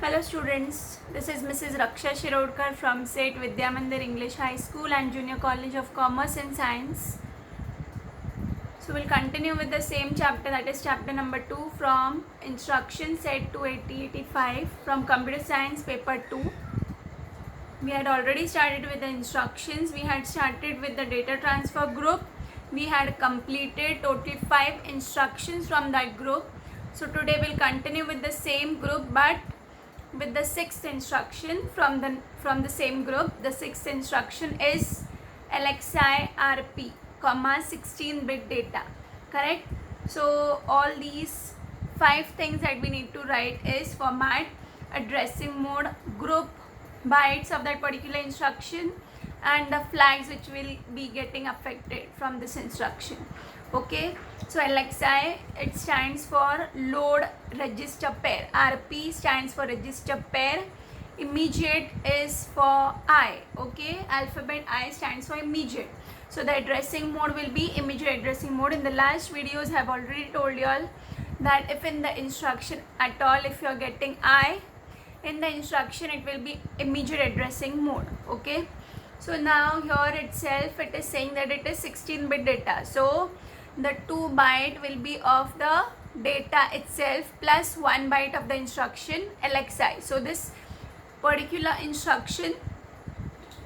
Hello students, this is Mrs. Raksha Shirodkar from SET Vidya Mandir English High School and Junior College of Commerce and Science. So we'll continue with the same chapter, that is chapter number 2 from Instruction Set 280-85 from Computer Science paper 2. We had already started with the instructions, we had started with the data transfer group. We had completed total 5 instructions from that group. So today we'll continue with the same group but with the 6th instruction from the same group. The 6th instruction is LXI RP, 16-bit data, correct? So all these 5 things that we need to write is format, addressing mode, group, bytes of that particular instruction, and the flags which will be getting affected from this instruction. Okay, so LXI, it stands for load register pair. RP stands for register pair. Immediate is for I. Okay, alphabet I stands for immediate. So the addressing mode will be immediate addressing mode. In the last videos I have already told you all that if in the instruction at all, if you are getting I in the instruction, it will be immediate addressing mode. Okay, so now here itself it is saying that it is 16-bit data. So the 2 byte will be of the data itself plus 1 byte of the instruction LXI. So this particular instruction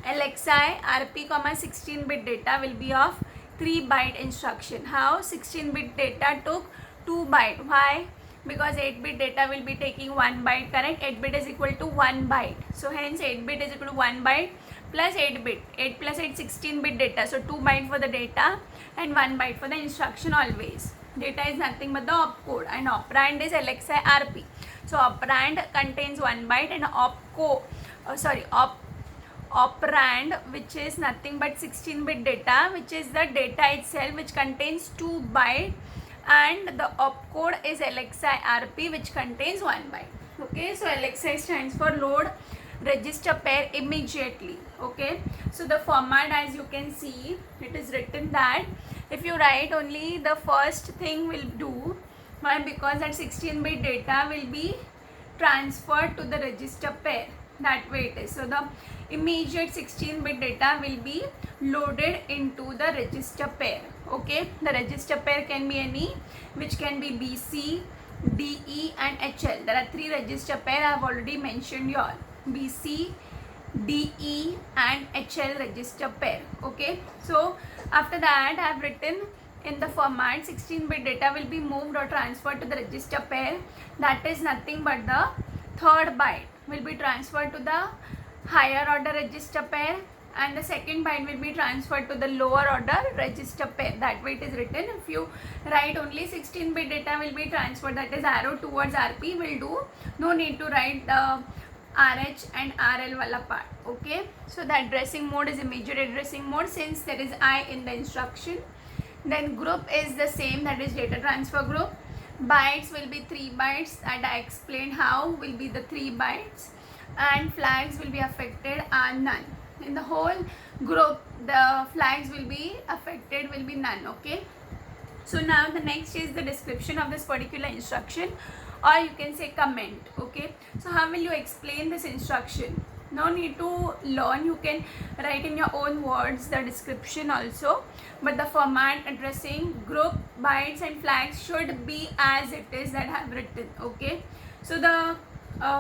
LXI RP, 16-bit data will be of 3 byte instruction. How? 16-bit data took 2 byte. Why? Because 8-bit data will be taking 1 byte, correct? 8-bit is equal to 1 byte. So hence 8-bit is equal to 1 byte plus 8-bit. 8 plus 8, 16-bit data. So 2 byte for the data and 1 byte for the instruction always. Data is nothing but the opcode and operand is LXI RP. So operand contains 1 byte and operand, which is nothing but 16-bit data, which is the data itself, which contains 2 byte, and the opcode is LXI RP, which contains 1 byte. Okay, so LXI stands for load register pair immediately. Okay, so the format, as you can see, it is written that if you write only the first thing will do. Why? Because that 16-bit data will be transferred to the register pair. That way it is. So the immediate 16-bit data will be loaded into the register pair. Okay, the register pair can be any, which can be BC, DE and HL. There are 3 register pair I have already mentioned you all. BC, DE and HL register pair. Okay, so after that I have written in the format 16-bit data will be moved or transferred to the register pair. That is nothing but the 3rd byte will be transferred to the higher order register pair and the 2nd byte will be transferred to the lower order register pair. That way it is written. If you write only 16-bit data will be transferred, that is arrow towards RP will do. No need to write the RH and RL wala part. Okay, so the addressing mode is immediate addressing mode since there is I in the instruction. Then group is the same, that is data transfer group. Bytes will be 3 bytes and I explained how will be the 3 bytes, and flags will be affected are none. In the whole group the flags will be affected will be none. Okay, so now the next is the description of this particular instruction, or you can say comment. Okay, so how will you explain this instruction? No need to learn, you can write in your own words the description also, but the format, addressing, group, bytes and flags should be as it is that I have written. Okay, so the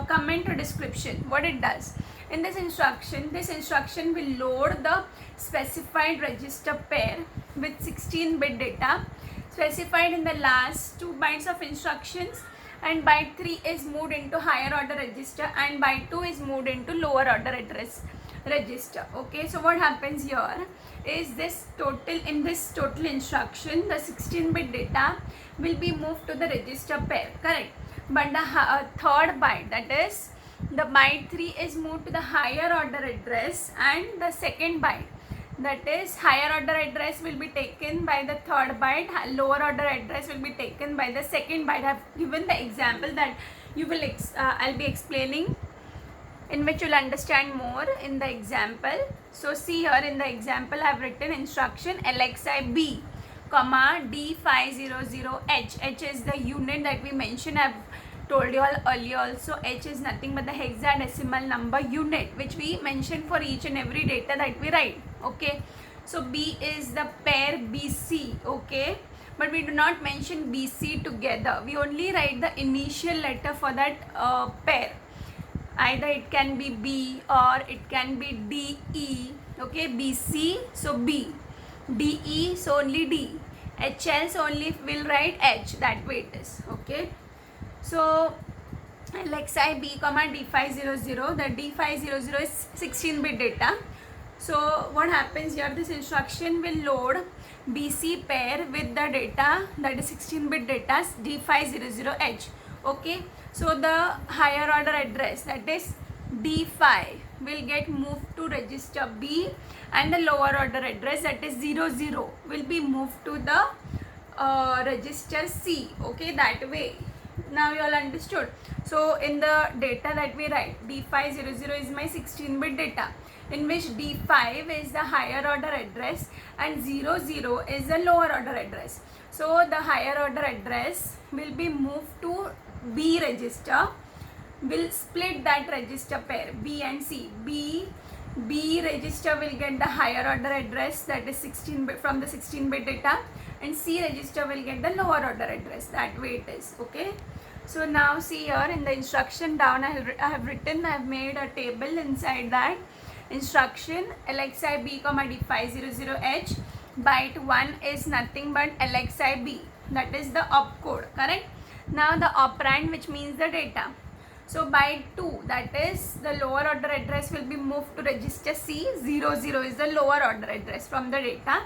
comment or description, what it does in this instruction will load the specified register pair with 16-bit data specified in the last 2 bytes of instructions, and byte 3 is moved into higher order register and byte 2 is moved into lower order address register. Okay, so what happens here is this total instruction the 16-bit data will be moved to the register pair, correct, but the 3rd byte, that is the byte 3 is moved to the higher order address and the 2nd byte, that is higher order address will be taken by the 3rd byte, lower order address will be taken by the 2nd byte. I have given the example that you will I'll be explaining, in which you'll understand more in the example. So see here in the example I have written instruction LXI B, D500H. H is the unit that we mentioned. I have told you all earlier also, H is nothing but the hexadecimal number unit which we mention for each and every data that we write. Okay, so B is the pair BC. Okay, but we do not mention BC together. We only write the initial letter for that pair. Either it can be B or it can be DE. Okay, BC, so B. DE, so only D. HL, so only we'll write H. That way it is. Okay, so LXI B, D500. The D500 is 16-bit data. So what happens here? This instruction will load BC pair with the data, that is 16-bit data D500H. Okay, so the higher order address, that is D5, will get moved to register B, and the lower order address, that is 00, will be moved to the register C. Okay, that way. Now you all understood. So in the data that we write, D500 is my 16-bit data, in which D5 is the higher order address and 00 is the lower order address. So the higher order address will be moved to B register. We'll split that register pair B and C. B register will get the higher order address, that is 16-bit from the 16-bit data, and C register will get the lower order address. That way it is. Okay, so now see here in the instruction down, I have made a table inside that instruction. LXI B, D500H, byte 1 is nothing but LXI B, that is the opcode. Correct. Now the operand, which means the data. So byte 2, that is the lower order address, will be moved to register C. 00 is the lower order address from the data,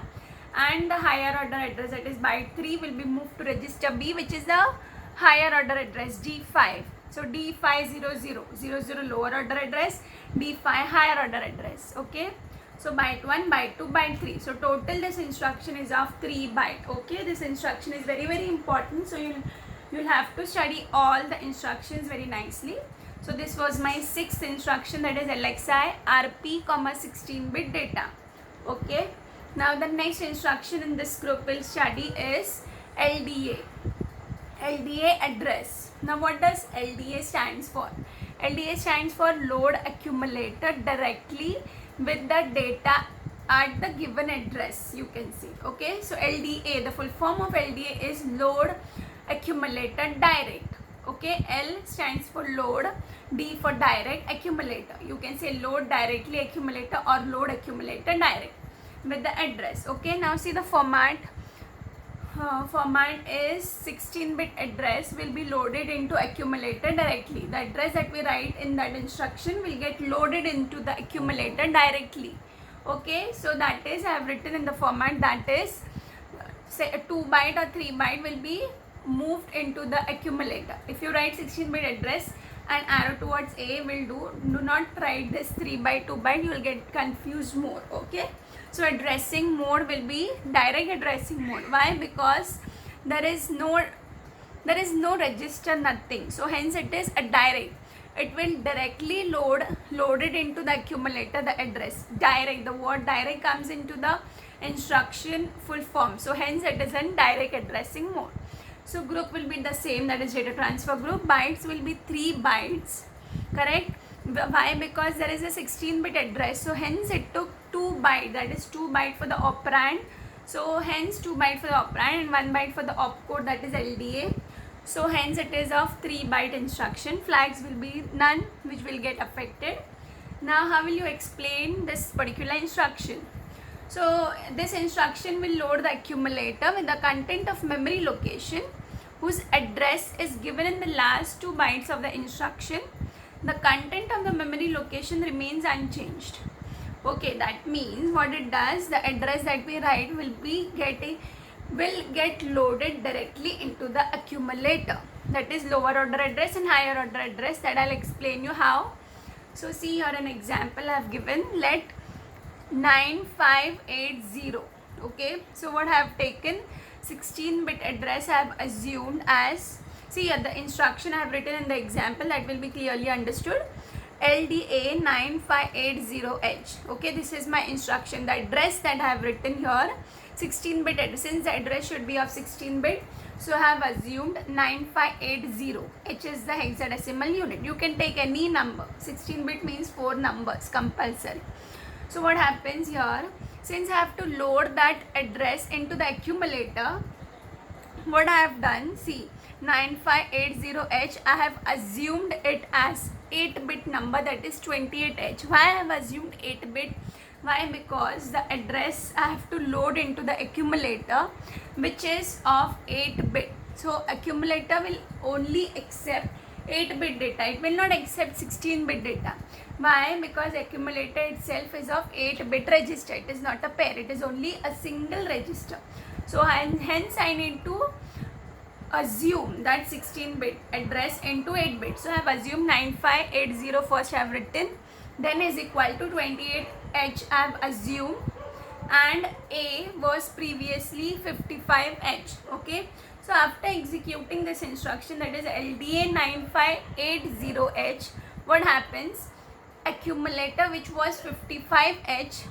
and the higher order address, that is byte 3, will be moved to register B, which is the higher order address D5. So D500, 00 lower order address, D5 higher order address. Okay, so byte 1, byte 2, byte 3. So total this instruction is of 3 byte. Okay, this instruction is very, very important. So you'll have to study all the instructions very nicely. So this was my 6th instruction, that is LXI RP, 16-bit data. Okay, now the next instruction in this group we'll study is LDA. LDA address. Now what does LDA stands for? LDA stands for load accumulator directly with the data at the given address, you can see. Okay, so LDA, the full form of LDA is load accumulator direct. Okay, L stands for load, D for direct, accumulator. You can say load directly accumulator or load accumulator direct with the address. Okay, now see the format. Format is 16-bit address will be loaded into accumulator directly. The address that we write in that instruction will get loaded into the accumulator directly. Okay, so that is, I have written in the format, that is say a 2 byte or 3 byte will be moved into the accumulator. If you write 16-bit address and arrow towards A will do not write this 3 byte, 2 byte, you will get confused more. Okay, so addressing mode will be direct addressing mode. Why? Because there is no register, nothing. So hence it is a direct. It will directly loaded into the accumulator, the address. Direct, the word direct comes into the instruction full form. So hence it is in direct addressing mode. So group will be the same, that is data transfer group. Bytes will be 3 bytes. Correct. Why? Because there is a 16-bit address. So hence it took 2 byte, that is 2 byte for the operand. So hence 2 byte for the operand and 1 byte for the opcode, that is LDA. So hence it is of 3 byte instruction. Flags will be none, which will get affected. Now how will you explain this particular instruction? So this instruction will load the accumulator with the content of memory location whose address is given in the last 2 bytes of the instruction. The content of the memory location remains unchanged. Okay, that means what it does, the address that we write will get loaded directly into the accumulator. That is lower order address and higher order address, that I'll explain you how. So see here an example I have given. Let 9580. Okay, so what I have taken 16-bit address I have assumed as, see here the instruction I have written in the example, that will be clearly understood. LDA 9580H. Okay, this is my instruction. The address that I have written here 16-bit address. Since the address should be of 16-bit, so I have assumed 9580, which is the hexadecimal unit. You can take any number. 16-bit means 4 numbers compulsory. So what happens here, since I have to load that address into the accumulator, what I have done, see, 9580H, I have assumed it as 8-bit number, that is 28H. Why I have assumed 8-bit? Why? Because the address I have to load into the accumulator, which is of 8-bit. So accumulator will only accept 8-bit data. It will not accept 16-bit data. Why? Because accumulator itself is of 8-bit register. It is not a pair. It is only a single register. So hence I need to assume that 16-bit address into 8-bit. So I have assumed 9580 first I have written, then is equal to 28H I have assumed, and A was previously 55H. Okay. So after executing this instruction, that is LDA 9580H, what happens? Accumulator which was 55H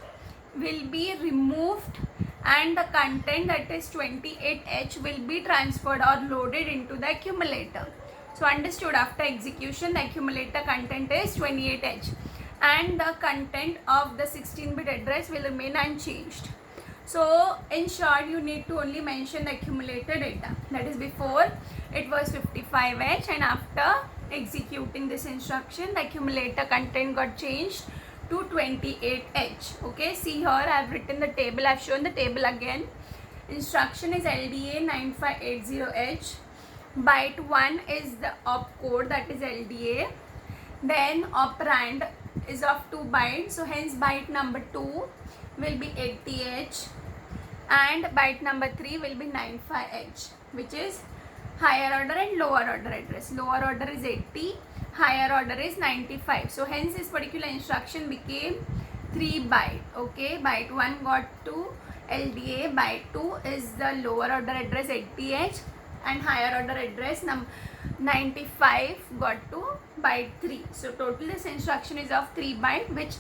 will be removed and the content, that is 28H, will be transferred or loaded into the accumulator. So understood, after execution the accumulator content is 28H and the content of the 16-bit address will remain unchanged. So in short, you need to only mention the accumulator data, that is before it was 55H and after executing this instruction the accumulator content got changed to 28H. Okay, see here I have written the table, I have shown the table again. Instruction is LDA 9580H. Byte 1 is the opcode, that is LDA. Then operand is of 2 bytes, so hence byte number 2 will be 80H and byte number 3 will be 95H, which is higher order and lower order address. Lower order is 80, higher order is 95. So hence this particular instruction became 3 byte. Okay, byte 1 got to LDA, byte 2 is the lower order address 80H and higher order address 95 got to byte 3. So total this instruction is of 3 byte, which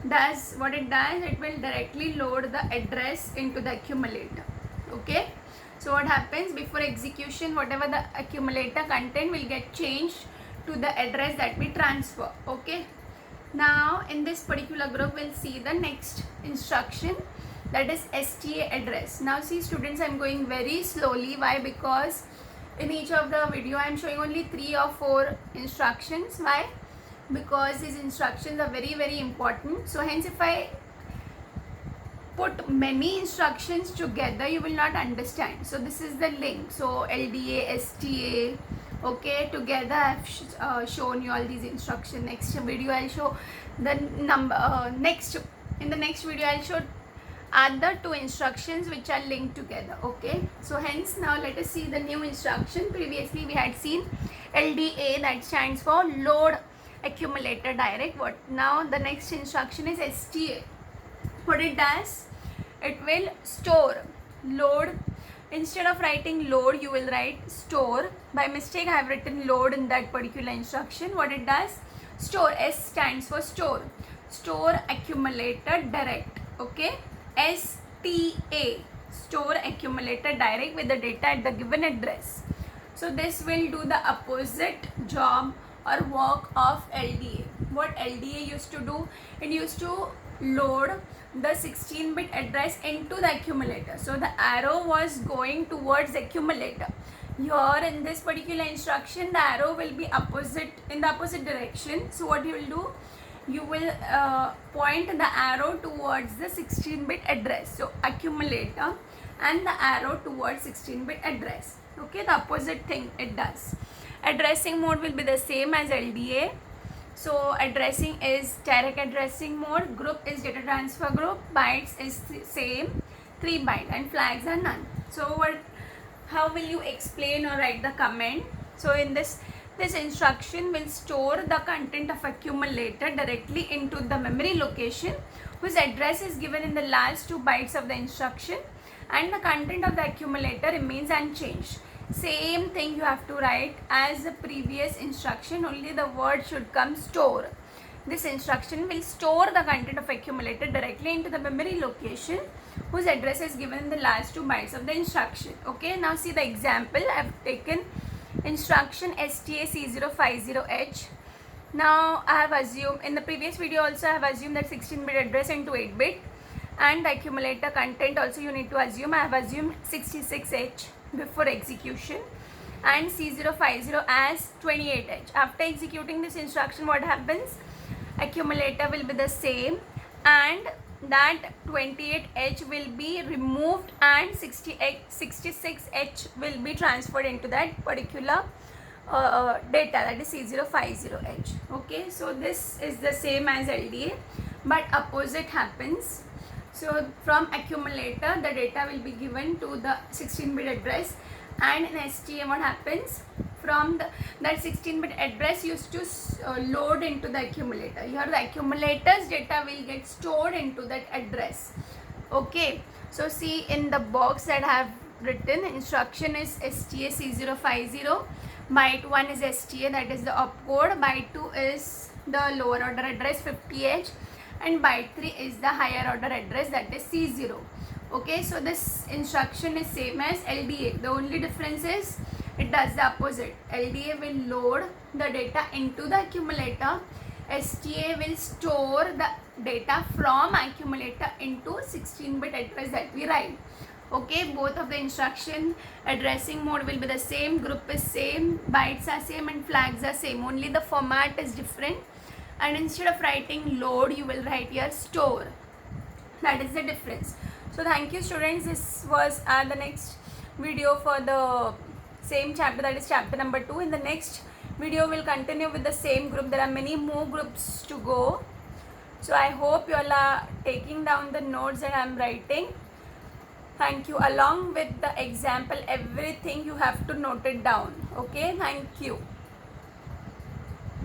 does what it does, it will directly load the address into the accumulator. Okay, so what happens, before execution whatever the accumulator content will get changed to the address that we transfer. Okay, now in this particular group we'll see the next instruction, that is STA address. Now see students, I'm going very slowly. Why? Because in each of the video I'm showing only 3 or 4 instructions. Why? Because these instructions are very very important. So hence if I put many instructions together you will not understand. So this is the link. So LDA, STA, okay, together I've shown you all these instructions. Next video I'll show the number, in the next video I'll show other 2 instructions which are linked together. Okay, so hence now let us see the new instruction. Previously we had seen LDA, that stands for load accumulator direct. What now, the next instruction is STA. What it does, it will store, load. Instead of writing load you will write store. By mistake I have written load in that particular instruction. What it does, store, S stands for store, store accumulator direct. Okay, STA, store accumulator direct with the data at the given address. So this will do the opposite job or work of LDA. What LDA used to do, it used to load the 16-bit address into the accumulator. So the arrow was going towards accumulator. Here in this particular instruction the arrow will be opposite, in the opposite direction. So what you will do, you will point the arrow towards the 16-bit address. So accumulator and the arrow towards 16-bit address. Okay, the opposite thing it does. Addressing mode will be the same as LDA. So addressing is direct addressing mode, group is data transfer group, bytes is same 3 byte and flags are none. So how will you explain or write the comment? So in this instruction will store the content of accumulator directly into the memory location whose address is given in the last 2 bytes of the instruction, and the content of the accumulator remains unchanged. Same thing you have to write as the previous instruction, only the word should come store. This instruction will store the content of accumulator directly into the memory location whose address is given in the last 2 bytes of the instruction. Okay, now see the example. I've taken instruction STAC050H. Now I have assumed, in the previous video also I have assumed that 16-bit address into 8-bit, and the accumulator content also you need to assume. I have assumed 66H before execution and C050 as 28H. After executing this instruction, what happens? Accumulator will be the same, and that 28H will be removed and 66H will be transferred into that particular data, that is C050H. Okay, so this is the same as LDA, but opposite happens. So from accumulator the data will be given to the 16-bit address, and in STA what happens? From that 16-bit address used to load into the accumulator. Here the accumulator's data will get stored into that address. Okay, so see in the box that I have written, instruction is STA C050, byte 1 is STA, that is the opcode, byte 2 is the lower order address 50H, and byte 3 is the higher order address, that is C0. Okay, so this instruction is same as LDA. The only difference is it does the opposite. LDA will load the data into the accumulator. STA will store the data from accumulator into 16-bit address that we write. Okay, both of the instruction addressing mode will be the same, group is same, bytes are same, and flags are same. Only the format is different, and instead of writing load you will write here store. That is the difference. So thank you students. This was the next video for the same chapter, that is chapter number 2. In the next video we'll continue with the same group. There are many more groups to go, so I hope you all are taking down the notes that I am writing. Thank you. Along with the example, everything you have to note it down. Okay, thank you.